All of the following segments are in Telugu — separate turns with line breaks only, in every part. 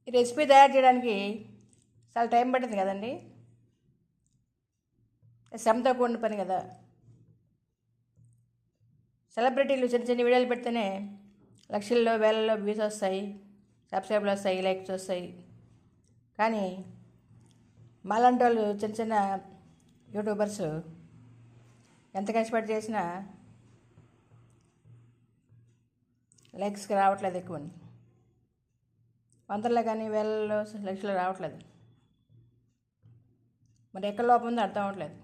ఈ రెసిపీ తయారు చేయడానికి చాలా టైం పడుతుంది కదండి. శ్రమతో కూడిన పని కదా. సెలబ్రిటీలు చిన్న చిన్న వీడియోలు పెడితేనే లక్షల్లో వేలల్లో వ్యూస్ వస్తాయి, సబ్స్క్రైబ్లు వస్తాయి, లైక్స్ వస్తాయి. కానీ మాలాంటి వాళ్ళు చిన్న చిన్న యూట్యూబర్స్ ఎంత కష్టపడి చేసినా లైక్స్కి రావట్లేదు. ఎక్కువ వందల్లో కానీ వేలలో లక్షలు రావట్లేదు. మరి ఎక్కడ లోపం ఉందో అర్థం అవ్వట్లేదు.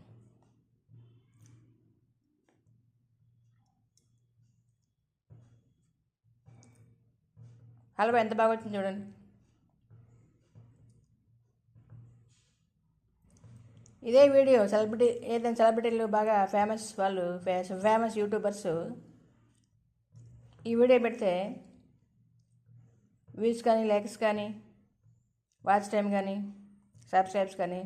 హల్వా ఎంత బాగా వచ్చింది చూడండి. ఇదే వీడియో ఏదైనా సెలబ్రిటీలు బాగా ఫేమస్ వాళ్ళు ఫేమస్ యూట్యూబర్స్ ఈ వీడియో పెడితే వ్యూస్ కానీ, లైక్స్ కానీ, వాచ్ టైం కానీ, సబ్స్క్రైబ్స్ కానీ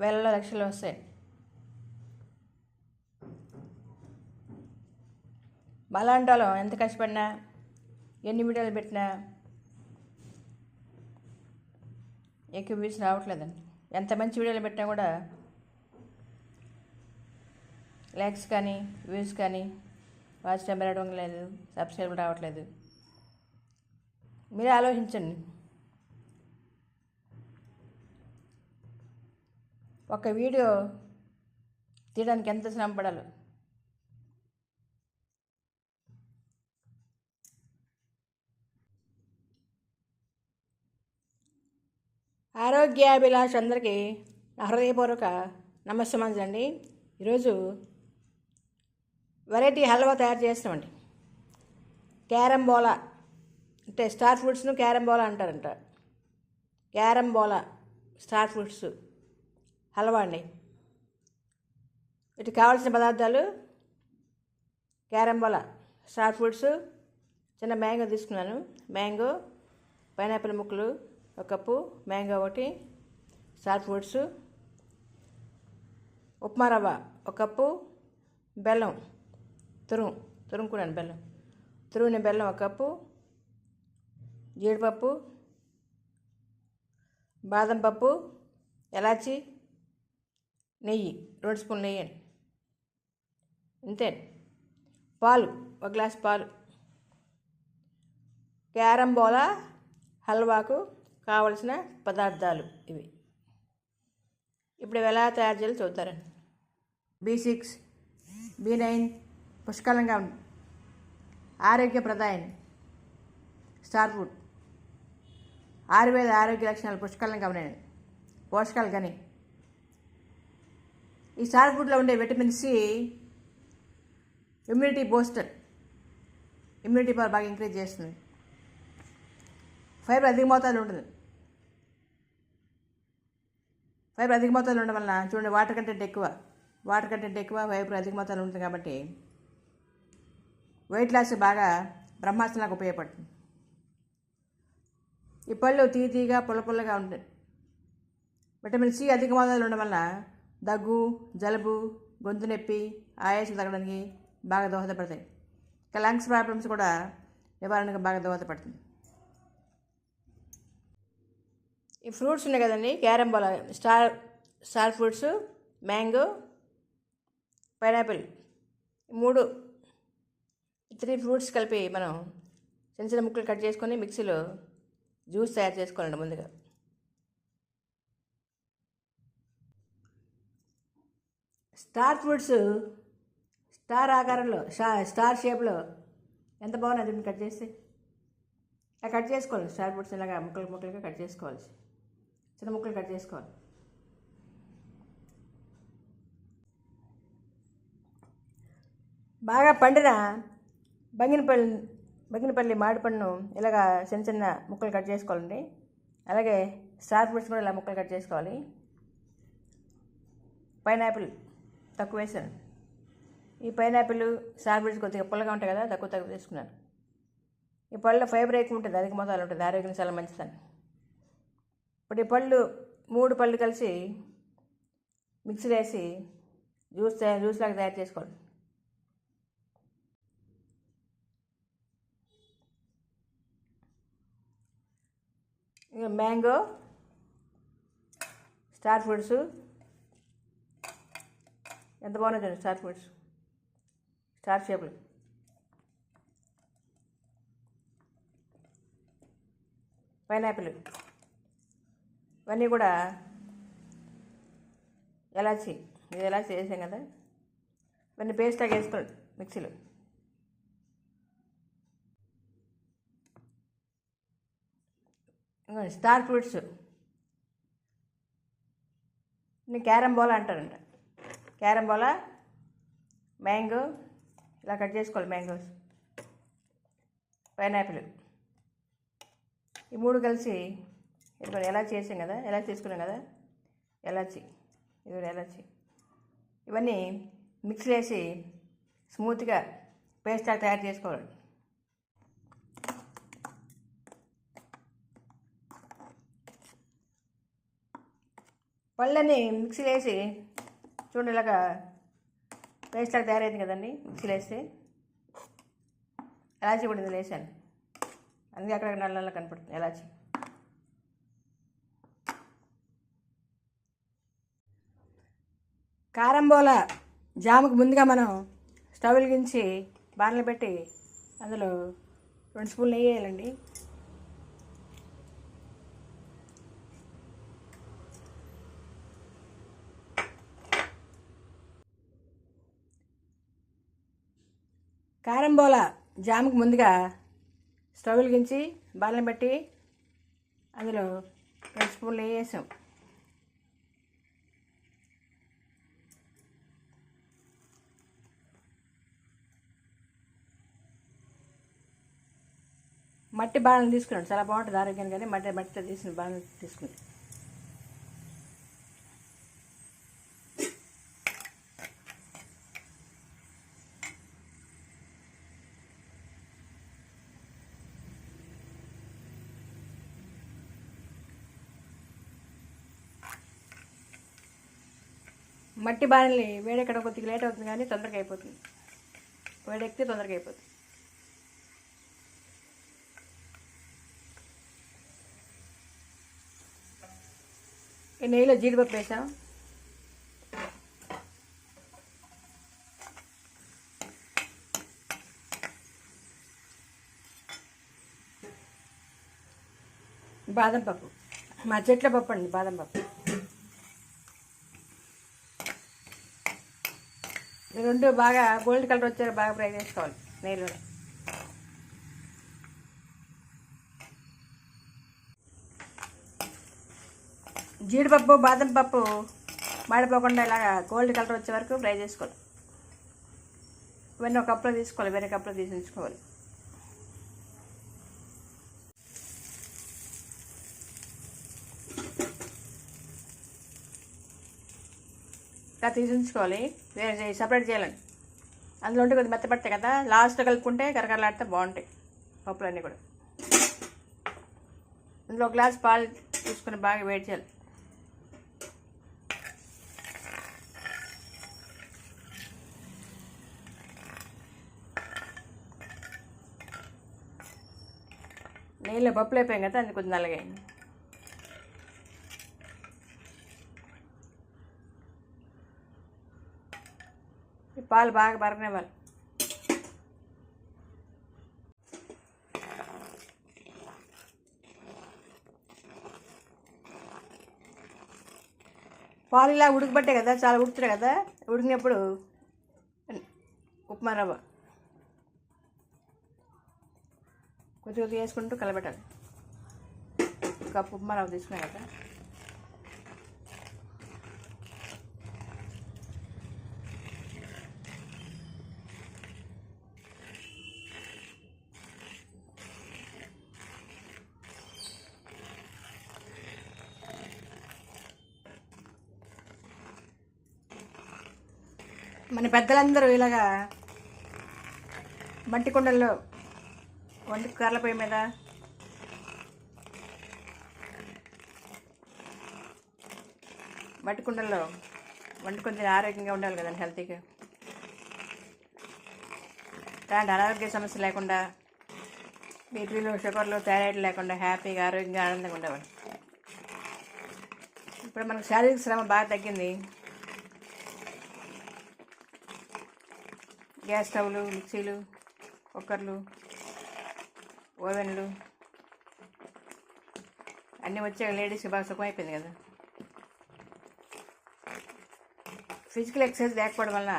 వేలలో లక్షలు వస్తాయి. మాలాంటి వాళ్ళం ఎంత కష్టపడినా, ఎన్ని వీడియోలు పెట్టినా ఎక్కువ వ్యూస్ రావట్లేదండి. ఎంత మంచి వీడియోలు పెట్టినా కూడా లైక్స్ కానీ, వ్యూస్ కానీ, వాచ్ టైం పెరగడం లేదు, సబ్స్క్రైబ్ రావట్లేదు. మీరే ఆలోచించండి. ఒక వీడియో తీయడానికి ఎంత శ్రమ పడాలి. ఆరోగ్యాభిలాష అందరికీ నా హృదయపూర్వక నమస్కారాలండి. ఈరోజు వెరైటీ హల్వా తయారు చేస్తామండి. క్యారంబోలా అంటే స్టార్ ఫ్రూట్స్ను క్యారంబోలా అంటారంట. క్యారంబోలా స్టార్ ఫ్రూట్స్ హల్వా అండి. వీటికి కావాల్సిన పదార్థాలు: క్యారంబోలా స్టార్ ఫ్రూట్స్, చిన్న మ్యాంగో తీసుకున్నాను, మ్యాంగో, పైనాపిల్ ముక్కలు 1 cup, mango 1, star fruits, upma రవ్వ 1 కప్పు, బెల్లం తురుముకున్నాను, తురుమున బెల్లం 1 కప్పు, జీడిపప్పు, బాదం పప్పు, ఎలాచి, నెయ్యి 2 స్పూన్లు నెయ్యి అండి. ఇంతే. పాలు 1 గ్లాస్ పాలు. క్యారంబోలా హల్వాకు కావలసిన పదార్థాలు ఇవి. ఇప్పుడు ఎలా తయారు చేయాలో చూద్దారండి. B6, B9 పుష్కలంగా ఉంది. ఆరోగ్యప్రదాయని స్టార్ ఫ్రూట్ ఆయుర్వేద ఆరోగ్య లక్షణాలు పుష్కలంగా ఉన్నాయండి. పోషకాలు కానీ ఈ స్టార్ ఫ్రూట్లో ఉండే vitamin C immunity booster, immunity power బాగా ఇంక్రీజ్ చేస్తుంది. ఫైబర్ అధిక మోతాదులో ఉంటుంది. ఫైబర్ అధిక మోతాదులో ఉండడం వలన చూడండి, వాటర్ కంటెంట్ ఎక్కువ, ఫైబర్ అధిక మోతాదులో ఉంటుంది కాబట్టి వెయిట్ లాస్ బాగా బ్రహ్మాస్త్రంలాగా ఉపయోగపడుతుంది. ఈ పళ్ళు తీయగా పుల్లగా ఉంటాయి. విటమిన్ సి అధిక మోతాదులో ఉండడం వల్ల దగ్గు, జలుబు, గొంతు నొప్పి, ఆయాసం తగ్గడానికి బాగా దోహదపడతాయి. ఇంకా లంగ్స్ ప్రాబ్లమ్స్ కూడా నివారణకు బాగా దోహదపడుతుంది. ఈ ఫ్రూట్స్ ఉన్నాయి కదండి, carambola star fruits, mango, pineapple, 3 fruits కలిపి మనం చిన్న చిన్న ముక్కలు కట్ చేసుకొని మిక్సీలో జ్యూస్ తయారు చేసుకోవాలండి. ముందుగా స్టార్ ఫ్రూట్స్ స్టార్ ఆకారంలో, స్టార్ షేప్లో ఎంత బాగున్నాయి దీన్ని కట్ చేస్తే. ఇలా కట్ చేసుకోవాలి. స్టార్ ఫ్రూట్స్ ఇలాగా ముక్కలుగా కట్ చేసుకోవాలి. చిన్న ముక్కలు కట్ చేసుకోవాలి. బాగా పండిన బంగినపల్లి మామిడిపండును ఇలాగా చిన్న చిన్న ముక్కలు కట్ చేసుకోవాలండి. అలాగే స్టార్ ఫ్రూట్స్ కూడా ఇలా ముక్కలు కట్ చేసుకోవాలి. పైనాపిల్ తక్కువ వేసాను. ఈ పైనాపిల్, స్టార్ ఫ్రూట్స్ కొద్దిగా పుల్లగా ఉంటాయి కదా, తక్కువ తీసుకున్నాను. ఈ పళ్ళలో ఫైబర్ ఎక్కువ ఉంటుంది, అధిక మోతాదులో ఉంటుంది, ఆరోగ్యం చాలా మంచిదని. ఇప్పుడు ఈ 3 పళ్ళు కలిసి మిక్సీలో వేసి జ్యూస్ లాగా తయారు చేసుకోవాలి. Mango, star fruits. ఎంత బాగున్నాయి చూడండి స్టార్ ఫ్రూట్స్, స్టార్ షేపులు. పైనాపిల్, ఇవన్నీ కూడా ఎలాచి. ఇది ఎలాచి వేసాం కదా, ఇవన్నీ పేస్టాగా వేసుకోండి మిక్సీలో. స్టార్ ఫ్రూట్స్ క్యారమ్ బోలా అంటారంట. క్యారమ్ బోలా, మ్యాంగో ఇలా కట్ చేసుకోవాలి. మ్యాంగోస్, పైనాపిల్, ఈ మూడు కలిసి ఇప్పుడు ఎలా చేసాం కదా, ఎలా చేసుకున్నాం కదా, ఎలాచి. ఇది కూడా ఎలాచి. ఇవన్నీ మిక్సీ వేసి స్మూత్గా పేస్ట్ తయారు చేసుకోవాలి. పళ్ళని మిక్సీలో వేసి చూడండి, ఇలాగా పేస్ట్ తయారైంది కదండి. మిక్సీలో వేస్తే ఎలాచి కూడా ఇందులో వేసాను, అందుకే అక్కడ నల్ల నల్ల కనపడుతుంది ఎలాచి. కారంబోల జాముకు ముందుగా మనం స్టవ్ వెలిగించి బాణలు పెట్టి అందులో 2 స్పూన్లు నెయ్యి వేయాలండి. కారంబోల జాముకు ముందుగా స్టవ్ వెలిగించి బాణలు పెట్టి అందులో 2 స్పూన్లు నెయ్యి వేసాం. మట్టి బాణలు తీసుకున్నాడు, చాలా బాగుంటుంది ఆరోగ్యానికి. కానీ మట్టితో తీసిన బాణలు తీసుకుని మట్టి బాణల్ని వేడెక్కడ కొద్దిగా లేట్ అవుతుంది, కానీ తొందరగా అయిపోతుంది. వేడెక్కితే తొందరగా అయిపోతుంది. ఈ నెయ్యిలో జీడిపప్పు వేసాం, బాదం పప్పు, మా చెట్ల పప్పు అండి బాదం పప్పు. ఈ రెండు బాగా గోల్డ్ కలర్ వచ్చారు, బాగా ఫ్రై చేసుకోవాలి నెయ్యిలో. జీడిపప్పు బాదం పప్పు మాడిపోకుండా ఇలాగా గోల్డ్ కలర్ వచ్చే వరకు ఫ్రై చేసుకోవాలి. ఇవన్నీ ఒక కప్పులో తీసుకోవాలి, వేరే కప్పులో తీసి ఉంచుకోవాలి. ఇలా తీసి ఉంచుకోవాలి, వేరే సపరేట్ చేయాలండి. అందులో ఉంటే కొద్దిగా మెత్తపడతాయి కదా, లాస్ట్లో కలుపుకుంటే కరకరలాడితే బాగుంటాయి పప్పులన్నీ కూడా. అందులో 1 గ్లాస్ పాలు తీసుకొని బాగా వేడి చేయాలి. నెయ్యిలో పప్పులు అయిపోయాం కదా, అది కొంచెం నల్లగైంది. ఈ పాలు బాగా మరగనివ్వాలి. పాలు ఇలా ఉడకబట్టే కదా, చాలా ఉడుకుతాయి కదా. ఉడికినప్పుడు ఉప్మా రవ్వ కొద్ది కొద్దిగా వేసుకుంటూ కలబెట్టాలి. కప్పు ఉప్మా రవ్వ తీసుకున్నాం కదా. మన పెద్దలందరూ ఇలాగా మట్టి కుండల్లో కర్రల పొయ్యి మీద మట్టి కుండల్లో కొంచెం ఆరోగ్యంగా ఉండాలి కదండి, హెల్తీగా. అలాంటి అనారోగ్య సమస్య లేకుండా, బీపీలు షుగర్లు థైరాయిడ్ లేకుండా హ్యాపీగా ఆరోగ్యంగా ఆనందంగా ఉండేవాళ్ళు. ఇప్పుడు మనకు శారీరక శ్రమ బాగా తగ్గింది. గ్యాస్ స్టవ్లు, మిక్సీలు, కుక్కర్లు, ఓవెన్లు అన్నీ వచ్చాక లేడీస్కి బాగా సుఖం అయిపోయింది కదా. ఫిజికల్ ఎక్సర్సైజ్ లేకపోవడం వల్ల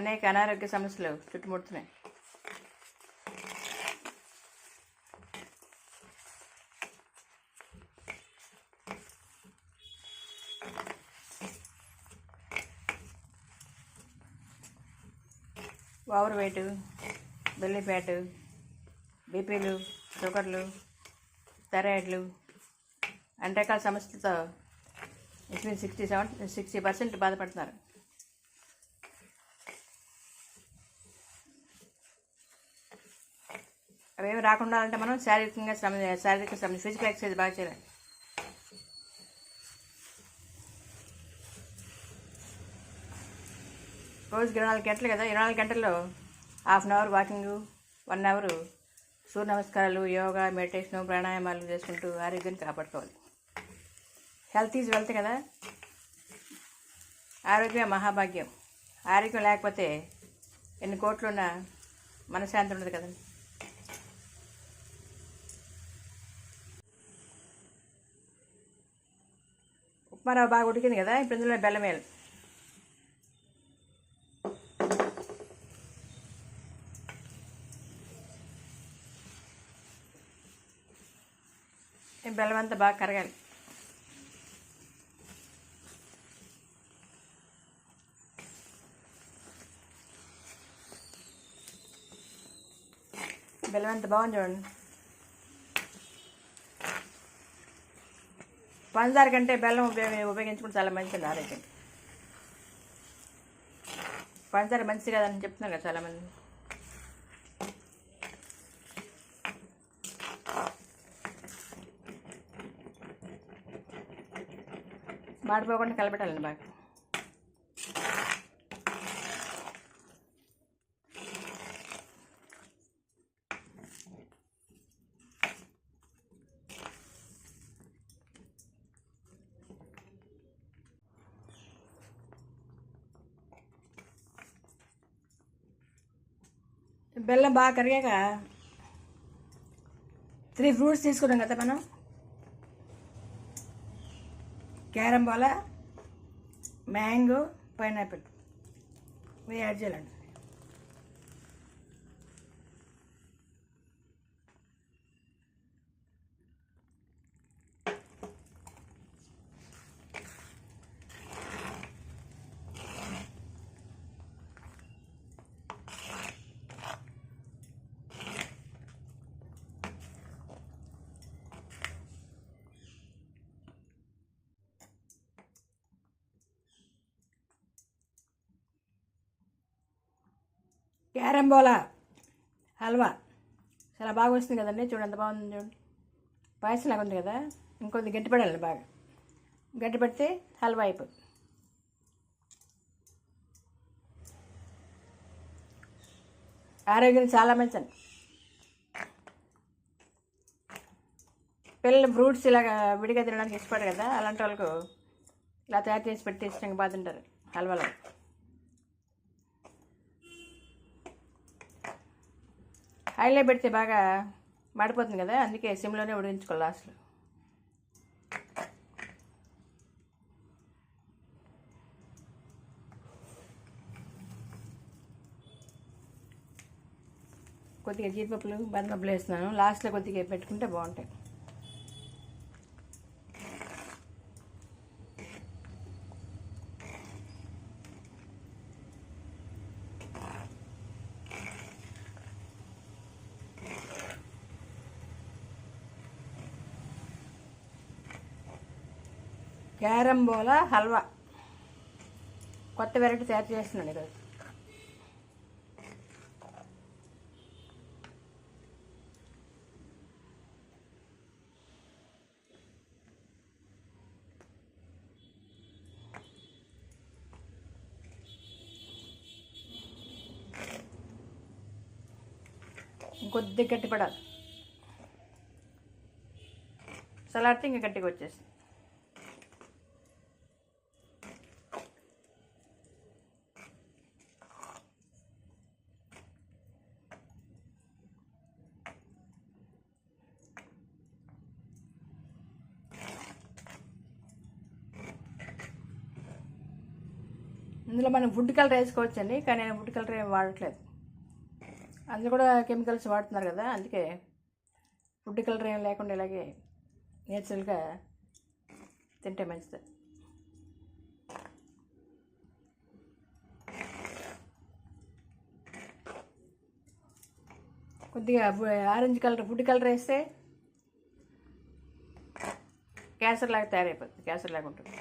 అనేక అనారోగ్య సమస్యలు చుట్టుముడుతున్నాయి. ఓవర్ వెయిట్, బెల్లీ ఫ్యాటు, బీపీలు, షుగర్లు, థైరాయిడ్లు అన్ని రకాల సమస్యలతో ఇంచుమించు 60% బాధపడుతున్నారు. అవేమి రాకుండా అంటే మనం శారీరక శ్రమ ఫిజికల్ ఎక్సర్సైజ్ బాగా చేయాలి. రోజుకి 24 గంటలు కదా, 24 గంటల్లో half an hour walking, 1 hour సూర్య నమస్కారాలు, యోగా, మెడిటేషను, ప్రాణాయామాలు చేసుకుంటూ ఆరోగ్యాన్ని కాపాడుకోవాలి. హెల్త్ ఈజ్ వెల్త్ కదా. ఆరోగ్యం మహాభాగ్యం. ఆరోగ్యం లేకపోతే ఎన్ని కోట్లున్నా మనశ్శాంతి ఉండదు కదండి. ఉప్మారవ్వ బాగా ఉడికింది కదా, ఇప్పుడు ఇందులో బెల్లం వేయాలి. బెల్లం అంతా బాగా కరగాలి. బెల్లం అంతా బాగుంది చూడండి. పంచదార కంటే బెల్లం ఉపయోగించుకుంటే చాలా మంచిది ఆరోగ్యం. పంచదార మంచిది కదని చెప్తున్నారు కదా చాలామంది. మాడిపోకుండా కలపెట్టాలండి బాగా. బెల్లం బాగా కరిగాక 3 ఫ్రూట్స్ తీసుకున్నాం కదా మనం, క్యారంబోలా, మ్యాంగో, పైనాపిల్ ఇవి యాడ్ చేయాలండి. క్యారంబోలా హల్వా చాలా బాగా వస్తుంది కదండి. చూడండి ఎంత బాగుంది చూడండి. పాయసం లాగా ఉంది కదా. ఇంకొద్ది గట్టిపడాలి బాగా. గట్టిపడితే హల్వా అయిపోతుంది. ఆరోగ్యం చాలా మంచిది. పిల్లలు ఫ్రూట్స్ ఇలాగ విడిగా తినడానికి ఇష్టపడరు కదా, అలాంటి వాళ్ళకు ఇలా తయారు చేసి పెట్టి ఇష్టంగా బాగా తింటారు హల్వాలో. ఆయిల్లో పెడితే బాగా మాడిపోతుంది కదా, అందుకే సిమ్లోనే ఉడికించుకోవాలి లాస్ట్లో. కొద్దిగా జీడిపప్పులు, బాదం పప్పులు వేస్తున్నాను. లాస్ట్లో కొద్దిగా పెట్టుకుంటే బాగుంటాయి. క్యారంబోలా హల్వా కొత్త వెరైటీ తయారు చేస్తున్నాను ఈరోజు. ఇంకొద్ది గట్టిపడాలి. సలాడితే ఇంకా గట్టిగా వచ్చేస్తుంది. ఇందులో మనం ఫుడ్ కలర్ వేసుకోవచ్చండి, కానీ నేను ఫుడ్ కలర్ ఏం వాడట్లేదు. అందులో కూడా కెమికల్స్ వాడుతున్నారు కదా, అందుకే ఫుడ్ కలర్ ఏం లేకుండా ఇలాగే నేచురల్గా తింటే మంచిది. కొద్దిగా ఆరెంజ్ కలర్ ఫుడ్ కలర్ వేస్తే క్యాన్సర్ లాగా తయారైపోతుంది, క్యాన్సర్ లాగా ఉంటుంది.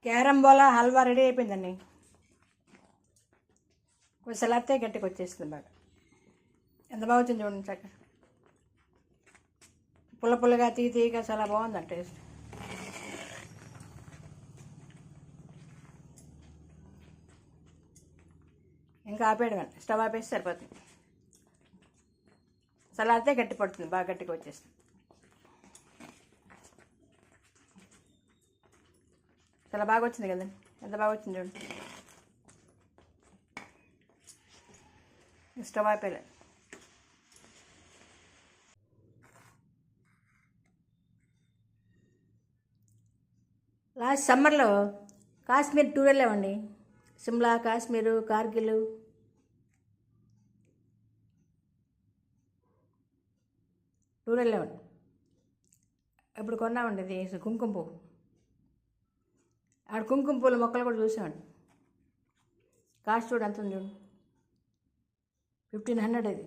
క్యారంబోలా హల్వా రెడీ అయిపోయిందండి. కొంచెం సలాడితే గట్టిగా వచ్చేస్తుంది బాగా. ఎంత బాగుంటుంది చూడండి, చక్కగా పుల్ల పుల్లగా తీయగా చాలా బాగుందండి టేస్ట్. ఇంకా ఆపేయడం, స్టవ్ ఆపేసి సరిపోతుంది. సలాడితే గట్టి పడుతుంది, బాగా గట్టిగా వచ్చేస్తుంది. చాలా బాగా వచ్చింది కదండి, ఎంత బాగా వచ్చింది చూడండి. స్టవ్ ఆపేయాలి. లాస్ట్ సమ్మర్లో కాశ్మీర్ టూర్ వెళ్ళామండి. సిమ్లా, కాశ్మీరు, కార్గిల్. టూర్ వెళ్ళామండి. ఇప్పుడు కొన్నామండి ఇది కుంకుమ పువ్వు. ఆడ కుంకుమ పూల మొక్కలు కూడా చూసామండి. కాస్ట్ చూడు ఎంత ఉంది చూడు, 1500 ఇది.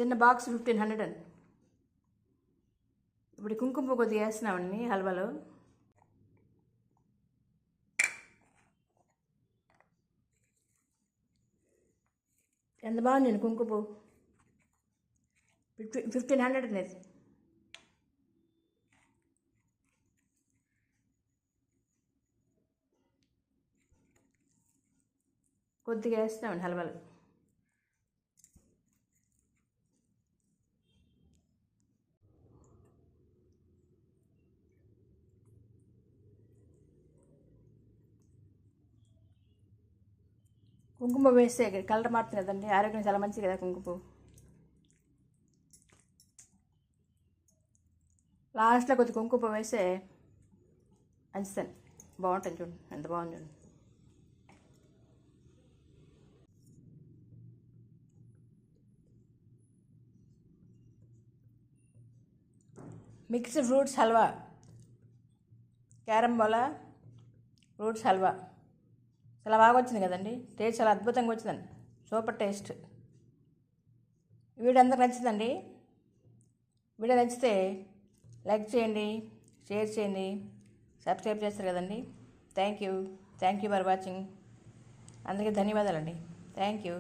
చిన్న బాక్స్ 1500 అండి. ఇప్పుడు కుంకుమ పువ్వు కొద్దిగా వేస్తున్నామండి హల్వాలో. ఎంత బాగుంది కుంకుమ పువ్వు, 1500 అనేది. కొద్దిగా వేస్తున్నామండి హల్వాలో. కుంకుమ వేస్తే కలర్ మారుతుంది కదండి, ఆరోగ్యం చాలా మంచిది కదా కుంకుమ. లాస్ట్లో కొద్ది కుంకుమ వేస్తే మంచిదండి, బాగుంటుంది చూడండి, ఎంత బాగుంది చూడండి. Mixed fruits halwa, carambola fruits halwa చాలా బాగా వచ్చింది కదండి. టేస్ట్ చాలా అద్భుతంగా వచ్చిందండి, సూపర్ టేస్ట్. వీడియో అందరికి నచ్చిందండి. వీడియో నచ్చితే లైక్ చేయండి, షేర్ చేయండి, సబ్స్క్రైబ్ చేస్తారు కదండి. Thank you for watching. అందరికీ ధన్యవాదాలండి. Thank you.